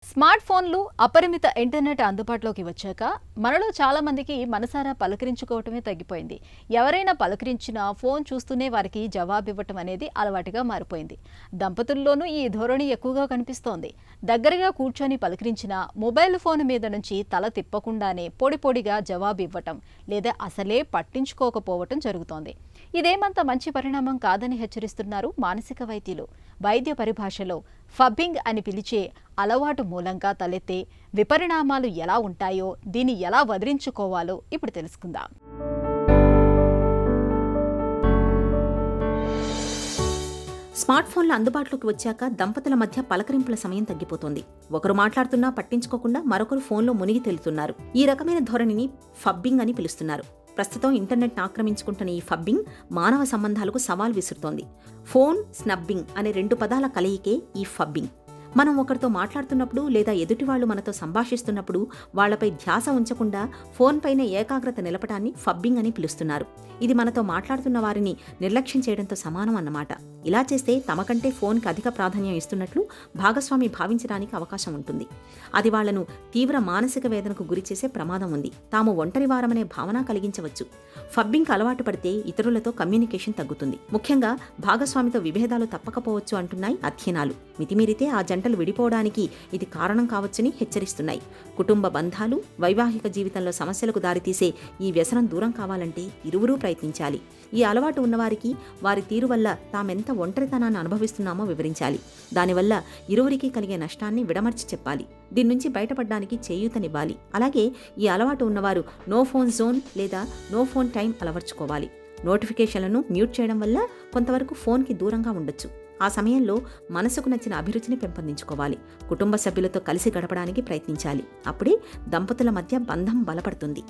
Smart ఫోన్లు అపరిమిత internet అందుబాటులోకి వచ్చాక మనలో చాలా మందికి మనసారా పలకరించుకోవటమే తగ్గిపోయింది. ఎవరైనా పలకరించినా ఫోన్ చూస్తూనే వారికి జవాబివ్వటం అనేది అలవాటుగా మారిపోయింది. దంపతుల్లోనూ ఈ ధోరణి ఎక్కువగా కనిపిస్తోంది. దగ్గరగా కూర్చొని పలకరించినా మొబైల్ ఫోన్ మీద నుంచి తల తిప్పకుండానే పొడిపొడిగా జవాబివ్వటం లేదా అసలే పట్టించుకోకపోవటం జరుగుతోంది. ఇదేమంత మంచి పరిణామం కాదని హెచ్చరిస్తున్నారు మానసిక వైద్యులు. వైద్య పరిభాషలో ఫబ్బింగ్ అని పిలిచే అలవాటు మూలంగా తలెత్తే విపరిణామాలు ఎలా ఉంటాయో, దీన్ని ఎలా వదిలించుకోవాలో ఇప్పుడు తెలుసుకుందాం. స్మార్ట్ ఫోన్లు అందుబాటులోకి వచ్చాక దంపతుల మధ్య పలకరింపుల సమయం తగ్గిపోతోంది. ఒకరు మాట్లాడుతున్నా పట్టించుకోకుండా మరొకరు ఫోన్లో మునిగి తేలుతున్నారు. ఈ రకమైన ధోరణిని ఫబ్బింగ్ అని పిలుస్తున్నారు. ప్రస్తుతం ఇంటర్నెట్ను ఆక్రమించుకుంటున్న ఈ ఫబ్బింగ్ మానవ సంబంధాలకు సవాల్ విసురుతోంది. ఫోన్ స్నబ్బింగ్ అనే 2 పదాల కలయికే ఈ ఫబ్బింగ్. మనం ఒకరితో మాట్లాడుతున్నప్పుడు లేదా ఎదుటివాళ్లు మనతో సంభాషిస్తున్నప్పుడు వాళ్లపై ధ్యాస ఉంచకుండా ఫోన్ పైన ఏకాగ్రత నిలపటాన్ని ఫబ్బింగ్ అని పిలుస్తున్నారు. ఇది మనతో మాట్లాడుతున్న వారిని నిర్లక్ష్యం చేయడంతో సమానం అన్నమాట. ఇలా చేస్తే తమకంటే ఫోన్కి అధిక ప్రాధాన్యం ఇస్తున్నట్లు భాగస్వామి భావించడానికి అవకాశం ఉంటుంది. అది వాళ్లను తీవ్ర మానసిక వేదనకు గురిచేసే ప్రమాదం ఉంది. తాము ఒంటరివారమనే భావన కలిగించవచ్చు. ఫబ్బింగ్కి అలవాటు పడితే ఇతరులతో కమ్యూనికేషన్ తగ్గుతుంది. ముఖ్యంగా భాగస్వామితో విభేదాలు తప్పకపోవచ్చు అంటున్నాయి అధ్యయనాలు. మితిమీరితే ఆ జంటలు విడిపోవడానికి ఇది కారణం కావచ్చని హెచ్చరిస్తున్నాయి. కుటుంబ బంధాలు, వైవాహిక జీవితంలో సమస్యలకు దారితీసే ఈ వ్యసనం దూరం కావాలంటే ఇరువురూ ప్రయత్నించాలి. ఈ అలవాటు ఉన్నవారికి వారి తీరు వల్ల తామెంత ఒంటరితనాన్ని అనుభవిస్తున్నామో వివరించాలి. దానివల్ల ఇరువురికి కలిగే నష్టాన్ని విడమర్చి చెప్పాలి. దీని నుంచి బయటపడడానికి చేయూతనివ్వాలి. అలాగే ఈ అలవాటు ఉన్నవారు నో ఫోన్ జోన్ లేదా నో ఫోన్ టైం అలవర్చుకోవాలి. నోటిఫికేషన్లను మ్యూట్ చేయడం వల్ల కొంతవరకు ఫోన్కి దూరంగా ఉండొచ్చు. ఆ సమయంలో మనసుకు నచ్చిన అభిరుచిని పెంపొందించుకోవాలి. కుటుంబ సభ్యులతో కలిసి గడపడానికి ప్రయత్నించాలి. అప్పుడే దంపతుల మధ్య బంధం బలపడుతుంది.